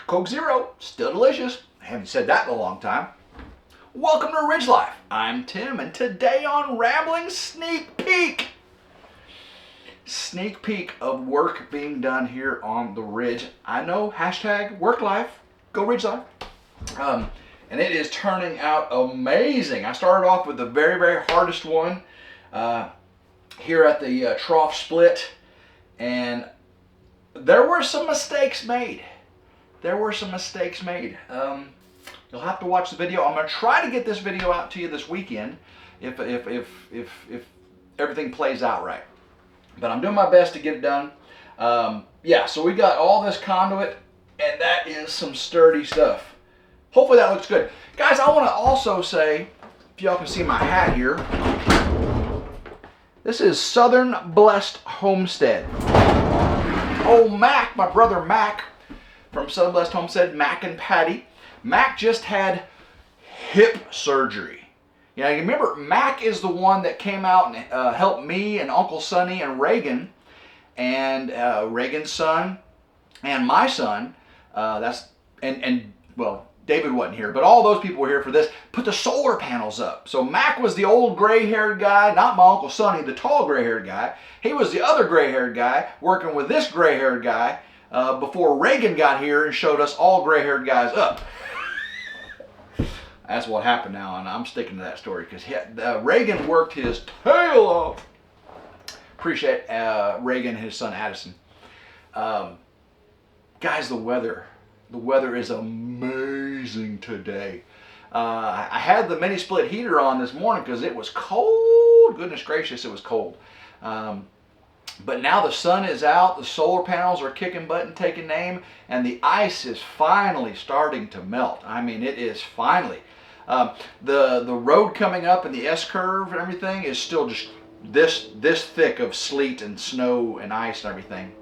Coke Zero, still delicious. I haven't said that in a long time. Welcome to Ridge Life. I'm Tim, and today on Ramblings, sneak peek. Sneak peek of work being done here on the Ridge. I know, hashtag work life, go Ridge Life. And it is turning out amazing. I started off with the very, very hardest one here at the trough split, and there were some mistakes made. You'll have to watch the video. I'm going to try to get this video out to you this weekend if everything plays out right. But I'm doing my best to get it done. Yeah, so we got all this conduit, and that is some sturdy stuff. Hopefully that looks good. Guys, I want to also say, if y'all can see my hat here, this is Southern Blessed Homestead. Oh, Mac, my brother Mac from Southern Blessed Homestead, Mac and Patty. Mac just had hip surgery. You know, you remember, Mac is the one that came out and helped me and Uncle Sonny and Reagan, and Reagan's son, and my son. Well, David wasn't here, but all those people were here for this. Put the solar panels up. So Mac was the old gray-haired guy, not my Uncle Sonny, the tall gray-haired guy. He was the other gray-haired guy working with this gray-haired guy before Reagan got here and showed us all gray-haired guys up. That's what happened now, and I'm sticking to that story because Reagan worked his tail off. Appreciate Reagan and his son Addison. Guys, the weather is amazing today. I had the mini split heater on this morning because it was cold. Goodness gracious, it was cold. But now the sun is out, the solar panels are kicking butt and taking aim, and the ice is finally starting to melt. I mean, it is finally. The road coming up and the S-curve and everything is still just this thick of sleet and snow and ice and everything.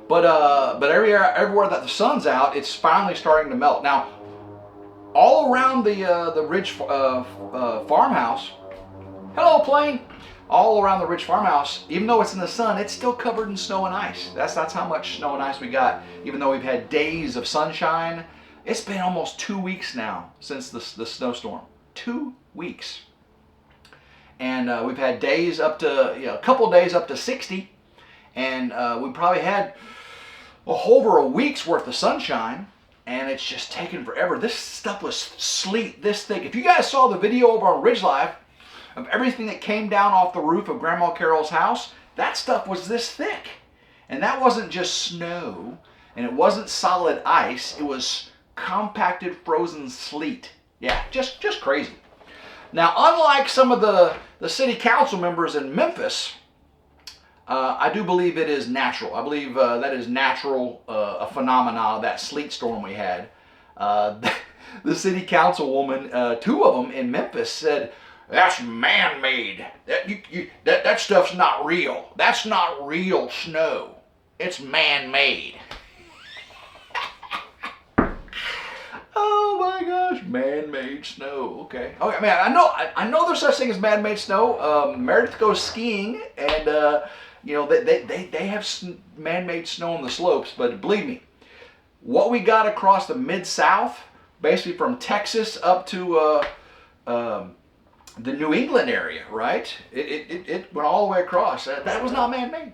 But everywhere that the sun's out, it's finally starting to melt. Now, all around the Ridge farmhouse, hello plane. All around the Ridge farmhouse, even though it's in the sun, it's still covered in snow and ice. That's how much snow and ice we got. Even though we've had days of sunshine, it's been almost 2 weeks now since the snowstorm. 2 weeks, and we've had days up to a couple days up to 60, and we probably had over a week's worth of sunshine, and it's just taken forever. This stuff was sleet this thick. If you guys saw the video over on Ridge Life of everything that came down off the roof of Grandma Carol's house, that stuff was this thick. And that wasn't just snow, and it wasn't solid ice, it was compacted frozen sleet. Yeah, just crazy. Now, unlike some of the city council members in Memphis, I do believe it is natural. I believe that is natural, a phenomena, that sleet storm we had. The city councilwoman, 2 of them in Memphis, said, "That's man-made. That stuff's not real. That's not real snow. It's man-made." Oh my gosh, man-made snow. Okay. Okay, man, I know there's such thing as man-made snow. Meredith goes skiing, and they have man-made snow on the slopes. But believe me, what we got across the Mid-South, basically from Texas up to the New England area, right? It went all the way across. That was not man-made.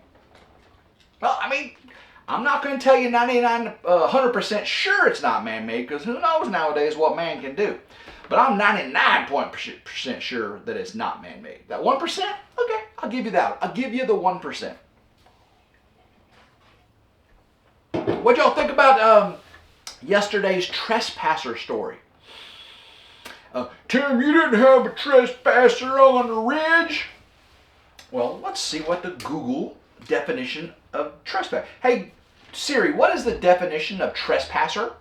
Well, I mean, I'm not going to tell you 100% sure it's not man-made, because who knows nowadays what man can do. But I'm 99% sure that it's not man-made. That 1%? Okay, I'll give you that. I'll give you the 1%. What y'all think about yesterday's trespasser story? Tim, you didn't have a trespasser on the ridge? Well, let's see what the Google definition of trespass. Hey, Siri, what is the definition of trespasser?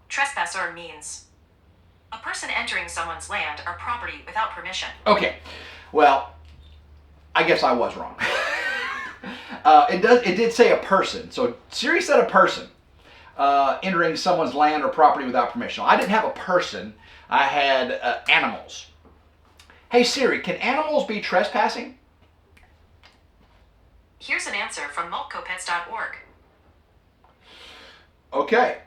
Trespasser means a person entering someone's land or property without permission. Okay, well, I guess I was wrong. It did say a person, so Siri said a person. Entering someone's land or property without permission. I didn't have a person. I had animals. Hey Siri, can animals be trespassing? Here's an answer from multcopets.org. Okay.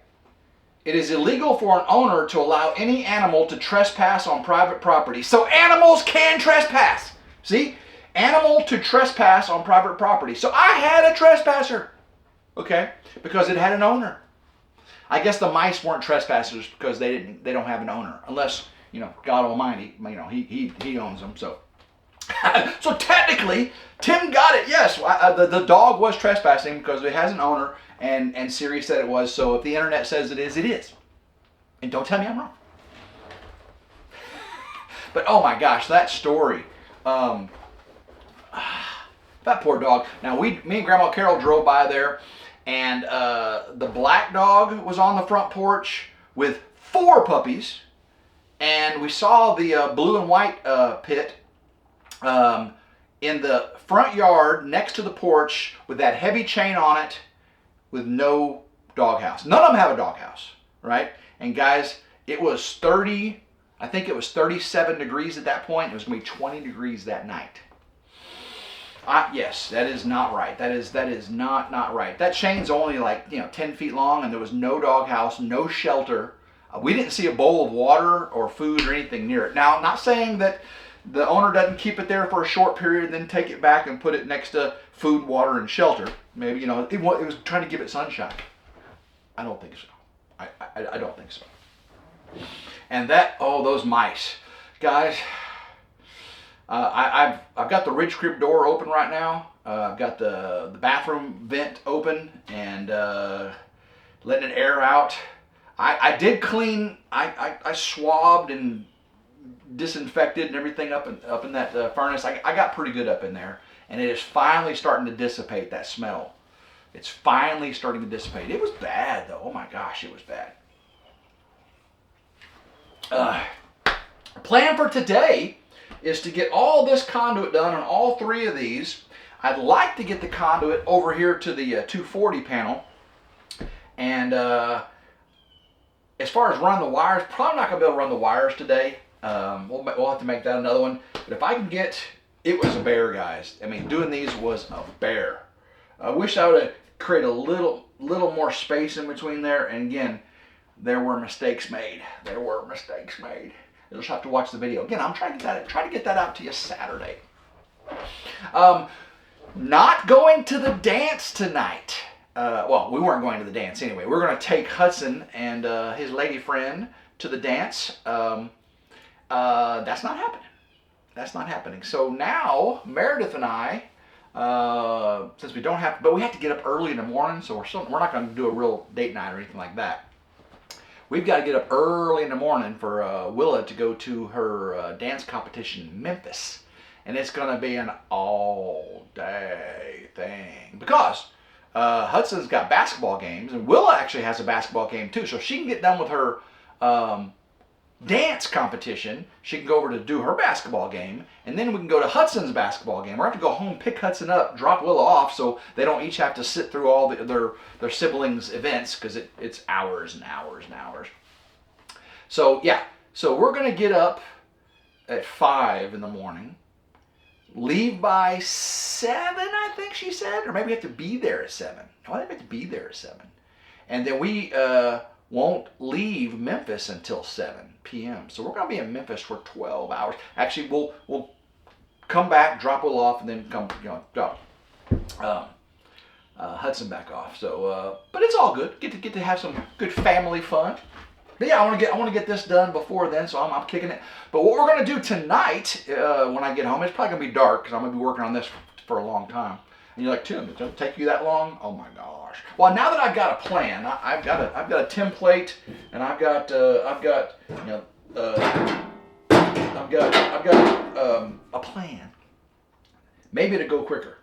It is illegal for an owner to allow any animal to trespass on private property. So animals can trespass. See? Animal to trespass on private property. So I had a trespasser. Okay? Because it had an owner. I guess the mice weren't trespassers because they don't have an owner. Unless, God Almighty, he owns them. So so technically, Tim got it. Yes, the dog was trespassing because it has an owner, and Siri said it was. So if the internet says it is, it is. And don't tell me I'm wrong. But oh my gosh, that story. That poor dog. Now me and Grandma Carol drove by there, and the black dog was on the front porch with 4 puppies, and we saw the blue and white pit in the front yard next to the porch with that heavy chain on it with no doghouse. None of them have a doghouse, right? And guys, it was 30, I think it was 37 degrees at that point. It was going to be 20 degrees that night. Yes, that is not right. That is not right. That chain's only like 10 feet long, and there was no doghouse, no shelter. We didn't see a bowl of water or food or anything near it. Now, I'm not saying that the owner doesn't keep it there for a short period and then take it back and put it next to food, water, and shelter. Maybe, it was trying to give it sunshine. I don't think so. I don't think so. And those mice. Guys, I've got the Ridge Crib door open right now. I've got the bathroom vent open and letting it air out. I did clean. I swabbed and disinfected and everything up in that furnace. I got pretty good up in there, and it is finally starting to dissipate, that smell. It's finally starting to dissipate. It was bad though. Oh my gosh, it was bad. Plan for today is to get all this conduit done on all 3 of these. I'd like to get the conduit over here to the 240 panel, and as far as run the wires, probably not going to be able to run the wires today. We'll have to make that another one. But if I can get, it was a bear, guys. I mean, doing these was a bear. I wish I would have created a little more space in between there. And again, there were mistakes made. You'll just have to watch the video. Again, I'm trying to get that out to you Saturday. Not going to the dance tonight. Well, we weren't going to the dance anyway. We're going to take Hudson and his lady friend to the dance. That's not happening. So now Meredith and I, since we don't have, but we have to get up early in the morning, so we're not going to do a real date night or anything like that. We've got to get up early in the morning for Willa to go to her dance competition in Memphis, and it's going to be an all-day thing because Hudson's got basketball games, and Willa actually has a basketball game too, so she can get done with her dance competition. She can go over to do her basketball game, and then we can go to Hudson's basketball game. We're going to have to go home, pick Hudson up, drop Willa off, so they don't each have to sit through all their siblings' events, because it's hours and hours and hours. So yeah, so we're going to get up at 5 in the morning, leave by 7, I think she said, or maybe we have to be there at 7. No, I think we have to be there at 7. And then we won't leave Memphis until 7 p.m. So we're going to be in Memphis for 12 hours. Actually, we'll come back, drop Will off, and then drop Hudson back off. So, but it's all good. Get to have some good family fun. But yeah, I want to get this done before then, so I'm kicking it. But what we're going to do tonight, when I get home, it's probably going to be dark because I'm going to be working on this for a long time. And you're like, Tim, it doesn't take you that long? Oh my gosh. Well, now that I've got a plan, I've got a template, and I've got a plan. Maybe to go quicker.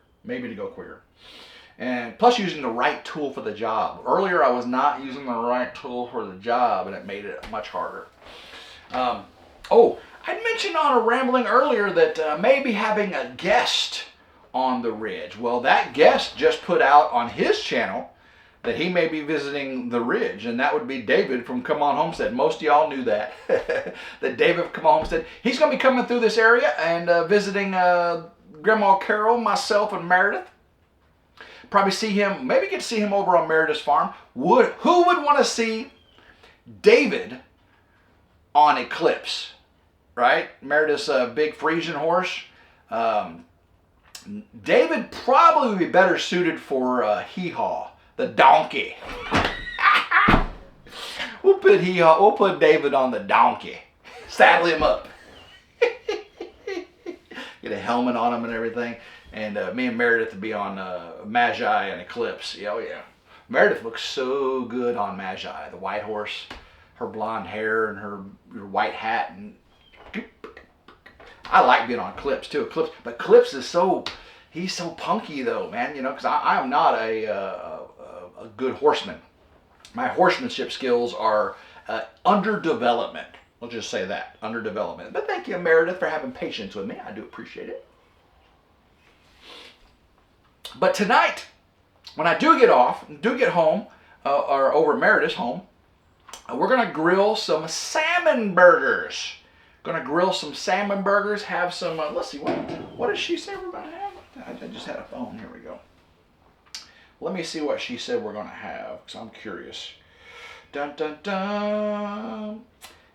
And plus using the right tool for the job. Earlier I was not using the right tool for the job, and it made it much harder. I mentioned on a rambling earlier that maybe having a guest on the Ridge. Well, that guest just put out on his channel that he may be visiting the Ridge, and that would be David from Come On Homestead. Most of y'all knew that. That David from Come On Homestead. He's going to be coming through this area and visiting Grandma Carol, myself, and Meredith. probably see him, maybe get to see him over on Meredith's farm. Who would want to see David on Eclipse, right? Meredith's big Frisian horse. David probably would be better suited for Hee-Haw, the donkey. We'll put Hee-Haw, we'll put David on the donkey. Saddle him up. Get a helmet on him and everything. And me and Meredith would be on Magi and Eclipse. Yeah, oh yeah. Meredith looks so good on Magi, the white horse. Her blonde hair and her white hat. And I like being on Eclipse too. But Eclipse is he's so punky though, man. You know, because I am not a good horseman. My horsemanship skills are under development. We'll just say that, under development. But thank you, Meredith, for having patience with me. I do appreciate it. But tonight, when I do get home, or over at Meredith's home, we're going to grill some salmon burgers. Going to grill some salmon burgers, have some, let's see, what did she say we're going to have? I just had a phone. Here we go. Let me see what she said we're going to have, because I'm curious. Dun, dun, dun.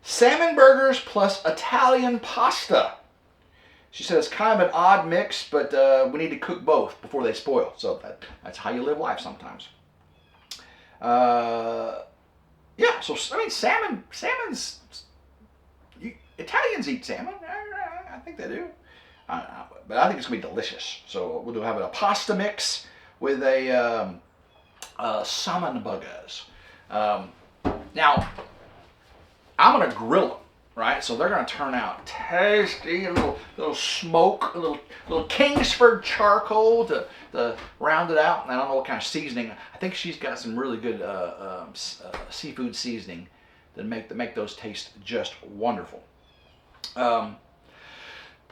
Salmon burgers plus Italian pasta. She said it's kind of an odd mix, but we need to cook both before they spoil. So that's how you live life sometimes. Yeah, so I mean, salmon's, Italians eat salmon. I think they do. But I think it's going to be delicious. So we'll have a pasta mix with a salmon burgers. Now, I'm going to grill them, right? So they're going to turn out tasty, a little smoke, a little Kingsford charcoal to round it out. And I don't know what kind of seasoning. I think she's got some really good seafood seasoning that make those taste just wonderful.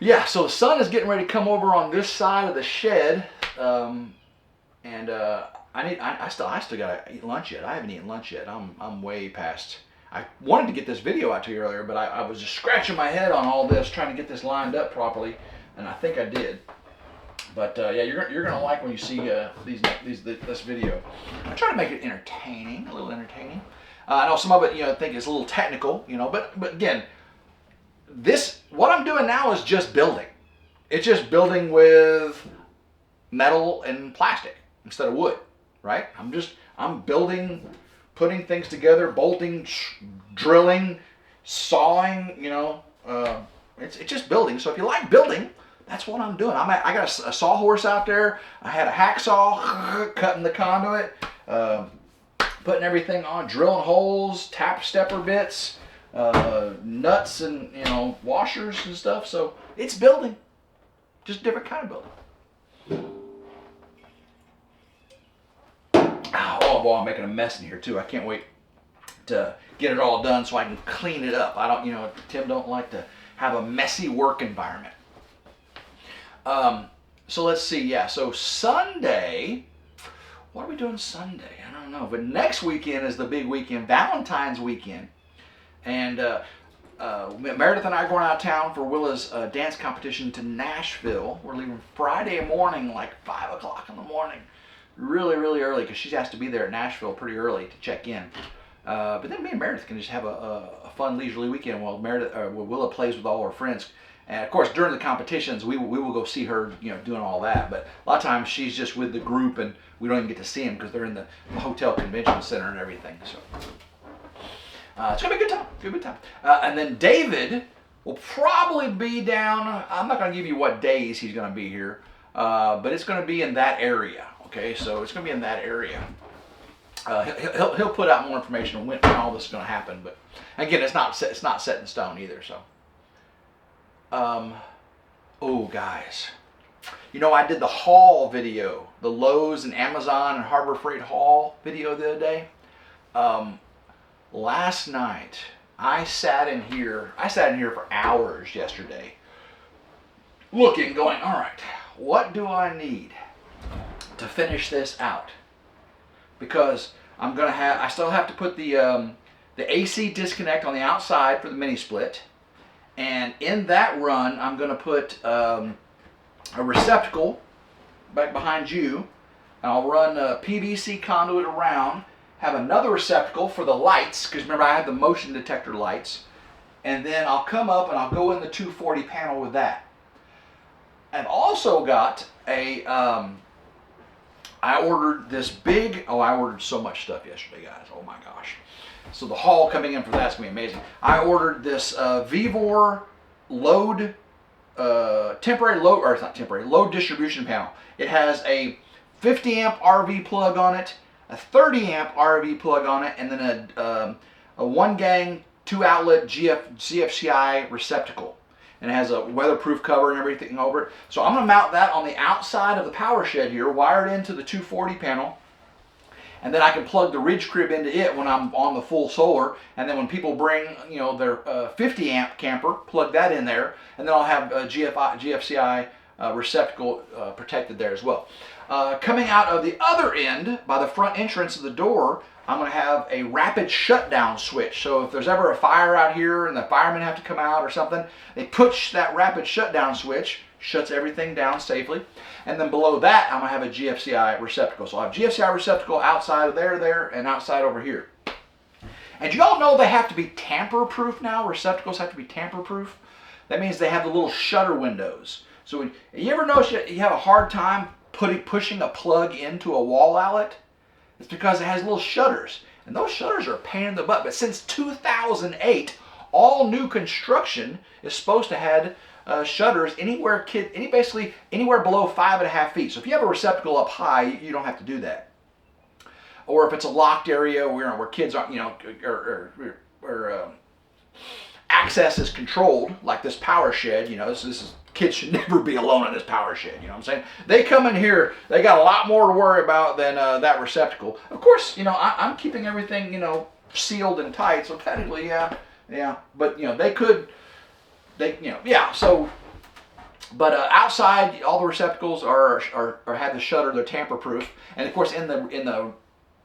Yeah, so the sun is getting ready to come over on this side of the shed, and I still gotta eat lunch yet. I haven't eaten lunch yet. I'm way past. I wanted to get this video out to you earlier, but I was just scratching my head on all this, trying to get this lined up properly, and I think I did. But yeah, you're gonna like when you see this video. I try to make it entertaining, a little entertaining. I know some of it, think it's a little technical, but again, what I'm doing now is just building. It's just building with metal and plastic instead of wood, right? I'm building, putting things together, bolting, drilling, sawing, it's just building. So if you like building, that's what I'm doing. I got a sawhorse out there. I had a hacksaw cutting the conduit, putting everything on, drilling holes, tap stepper bits, nuts and washers and stuff. So it's building, just a different kind of building. Oh boy, I'm making a mess in here too. I can't wait to get it all done so I can clean it up. Tim don't like to have a messy work environment. So let's see. Yeah, so Sunday, what are we doing Sunday? I don't know, but next weekend is the big weekend, Valentine's weekend. And Meredith and I are going out of town for Willa's dance competition to Nashville. We're leaving Friday morning, like 5 o'clock in the morning. Really, really early, because she has to be there at Nashville pretty early to check in. But then me and Meredith can just have a fun, leisurely weekend while Willa plays with all her friends. And of course, during the competitions, we will go see her, doing all that. But a lot of times she's just with the group, and we don't even get to see them because they're in the hotel convention center and everything. So it's gonna be a good time. Good time. And then David will probably be down. I'm not gonna give you what days he's gonna be here, but it's gonna be in that area. Okay, so it's gonna be in that area. He'll put out more information on when all this is gonna happen. But again, it's not set in stone either. So. Oh guys, I did the haul video, the Lowe's and Amazon and Harbor Freight haul video the other day. Last night I sat in here for hours yesterday going, all right, what do I need to finish this out? Because I still have to put the AC disconnect on the outside for the mini split. And in that run, I'm going to put a receptacle back behind you and I'll run a PVC conduit around, have another receptacle for the lights, because remember I have the motion detector lights, and then I'll come up and I'll go in the 240 panel with that. I've also got a, I ordered this big, I ordered so much stuff yesterday, guys, oh my gosh. So the haul coming in for that's going to be amazing. I ordered this Vevor load, temporary load, or it's not temporary, load distribution panel. It has a 50 amp RV plug on it, a 30 amp RV plug on it, and then a 1 gang 2 outlet GFCI receptacle. And it has a weatherproof cover and everything over it. So I'm going to mount that on the outside of the power shed here, wire it into the 240 panel. And then I can plug the Ridge crib into it when I'm on the full solar. And then when people bring, you know, their 50 amp camper, plug that in there. And then I'll have a GFCI receptacle protected there as well. Coming out of the other end, by the front entrance of the door, I'm going to have a rapid shutdown switch. So if there's ever a fire out here and the firemen have to come out or something, they push that rapid shutdown switch, shuts everything down safely. And then below that, I'm going to have a GFCI receptacle. So I'll have GFCI receptacle outside of there, and outside over here. And you all know they have to be tamper-proof now. Receptacles have to be tamper-proof. That means they have the little shutter windows. So when, you ever notice you have a hard time pushing a plug into a wall outlet? It's because it has little shutters. And those shutters are a pain in the butt. But since 2008, all new construction is supposed to have shutters basically anywhere below 5.5 feet. So if you have a receptacle up high, you don't have to do that. Or if it's a locked area where kids aren't, you know, or access is controlled, like this power shed, you know, this is, kids should never be alone in this power shed, you know what I'm saying? They come in here, they got a lot more to worry about than that receptacle. Of course, you know, I'm keeping everything, you know, sealed and tight, so technically, yeah, but, you know, so, but outside, all the receptacles are have the shutter, they're tamper-proof, and of course, in the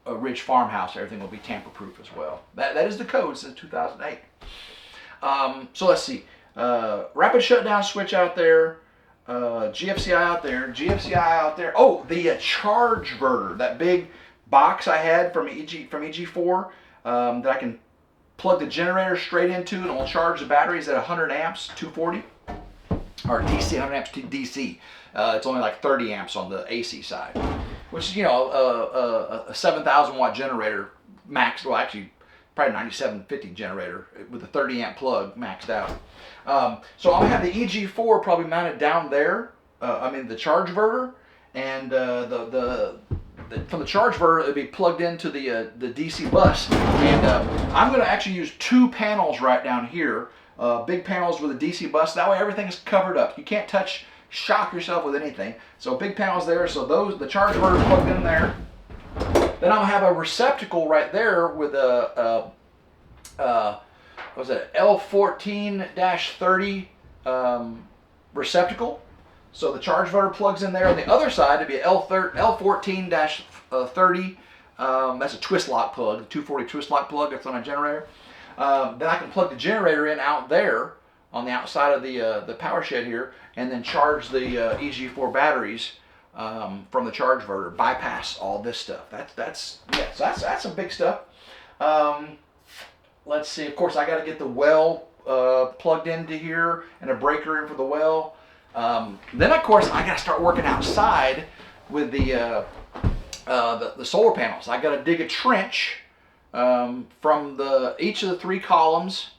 Ridge farmhouse, everything will be tamper-proof as well. That is the code since 2008. So let's see. Rapid shutdown switch out there, GFCI out there, GFCI out there. Oh, the charge verter, that big box I had from EG4 that I can plug the generator straight into, and it'll charge the batteries at 100 amps, 240, or DC, 100 amps DC. It's only like 30 amps on the AC side, which is, you know, a 7,000 watt generator max. Well, actually, probably 9750 generator with a 30 amp plug maxed out. So I'm gonna have the EG4 probably mounted down there. The charge verter, and from the charge verter it'll be plugged into the DC bus. And I'm gonna actually use 2 panels right down here, big panels with a DC bus. That way everything is covered up. You can't shock yourself with anything. So big panels there. So the charge verter plugged in there. Then I'm gonna have a receptacle right there with a L14-30 receptacle. So the charge verter plugs in there. On the other side, it'd be a L14-30. That's a twist lock plug, the 240 twist lock plug that's on a generator. Then I can plug the generator in out there on the outside of the power shed here, and then charge the EG4 batteries from the charge verter, bypass all this stuff. That's some big stuff. Let's see. Of course, I got to get the well plugged into here and a breaker in for the well. Then, of course, I got to start working outside with the solar panels. I got to dig a trench from each of the 3 columns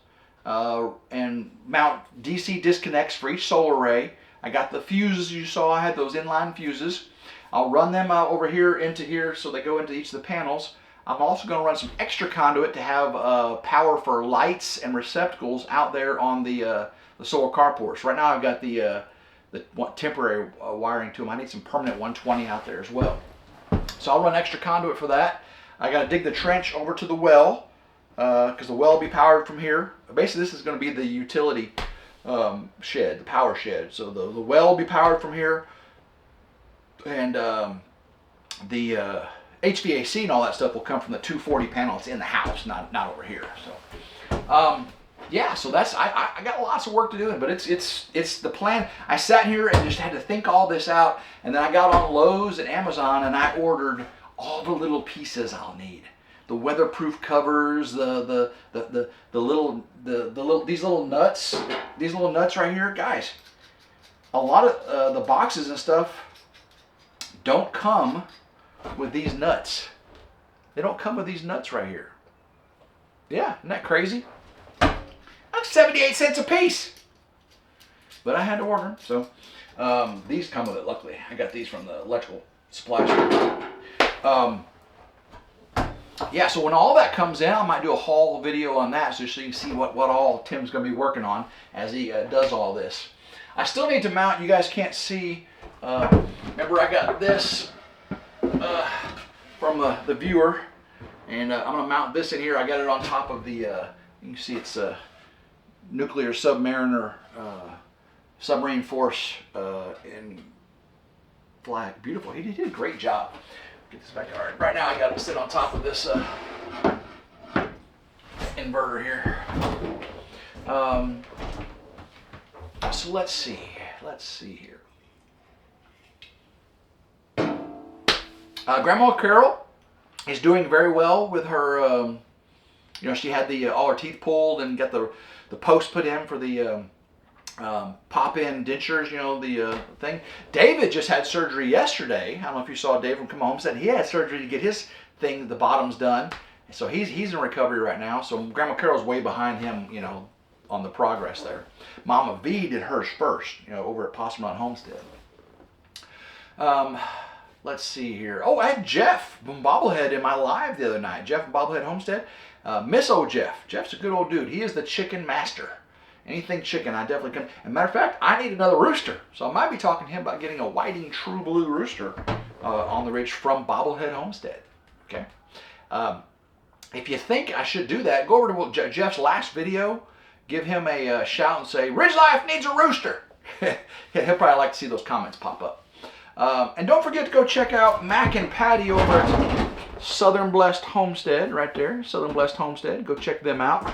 and mount DC disconnects for each solar array. I got the fuses you saw. I had those inline fuses. I'll run them over here into here so they go into each of the panels. I'm also going to run some extra conduit to have power for lights and receptacles out there on the solar carports. Right now I've got the temporary wiring to them. I need some permanent 120 out there as well. So I'll run extra conduit for that. I got to dig the trench over to the well because the well will be powered from here. Basically, this is going to be the utility shed, the power shed. So the well will be powered from here, and the HVAC and all that stuff will come from the 240 panel. It's in the house, not over here. So yeah, so that's I got lots of work to do, but it's the plan. I sat here and just had to think all this out, and then I got on Lowe's and Amazon and I ordered all the little pieces I'll need. The weatherproof covers, the little these little nuts right here, guys. A lot of the boxes and stuff don't come with these nuts. They don't come with these nuts right here. Yeah, isn't that crazy? That's 78 cents a piece. But I had to order them, so these come with it. Luckily, I got these from the electrical supply store. Yeah, so when all that comes in, I might do a haul video on that, so you can see what all Tim's going to be working on as he does all this. I still need to mount. You guys can't see. Remember, I got this from the viewer, and I'm going to mount this in here. I got it on top of the. You can see it's a nuclear submariner submarine force in flag. Beautiful. He did a great job. Get this back. All right. Right now, I got it sit on top of this inverter here. So let's see. Let's see here. Grandma Carol is doing very well with her. You know, she had all her teeth pulled and got the post put in for the pop-in dentures. You know, the thing. David just had surgery yesterday. I don't know if you saw Dave from Come Home. Said he had surgery to get his thing, the bottoms done. So he's in recovery right now. So Grandma Carol's way behind him. You know, on the progress there. Mama V did hers first, you know, over at Possum Run Homestead. Let's see here. Oh, I had Jeff from Bobblehead in my live the other night. Jeff from Bobblehead Homestead. Miss old Jeff. Jeff's a good old dude. He is the chicken master. Anything chicken, I definitely can. As a matter of fact, I need another rooster. So I might be talking to him about getting a whiting true blue rooster on the ridge from Bobblehead Homestead. Okay. If you think I should do that, go over to Jeff's last video. Give him a shout and say, RidgeLife needs a rooster. He'll probably like to see those comments pop up. And don't forget to go check out Mac and Patty over at Southern Blessed Homestead, right there. Southern Blessed Homestead. Go check them out.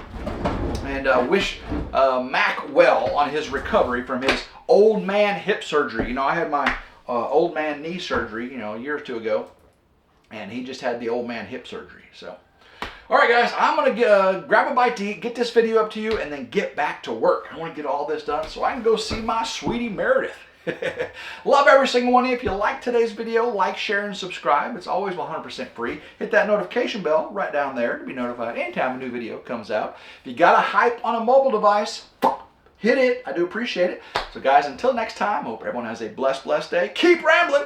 And wish Mac well on his recovery from his old man hip surgery. You know, I had my old man knee surgery, you know, a year or two ago. And he just had the old man hip surgery, so. All right, guys, I'm going to grab a bite to eat, get this video up to you, and then get back to work. I want to get all this done so I can go see my sweetie Meredith. Love every single one of you. If you like today's video, like, share, and subscribe. It's always 100% free. Hit that notification bell right down there to be notified anytime a new video comes out. If you got a hype on a mobile device, hit it. I do appreciate it. So, guys, until next time, I hope everyone has a blessed day. Keep rambling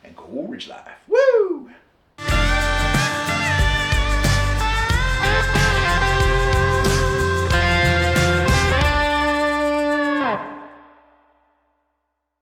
and go Ridge Life. Woo!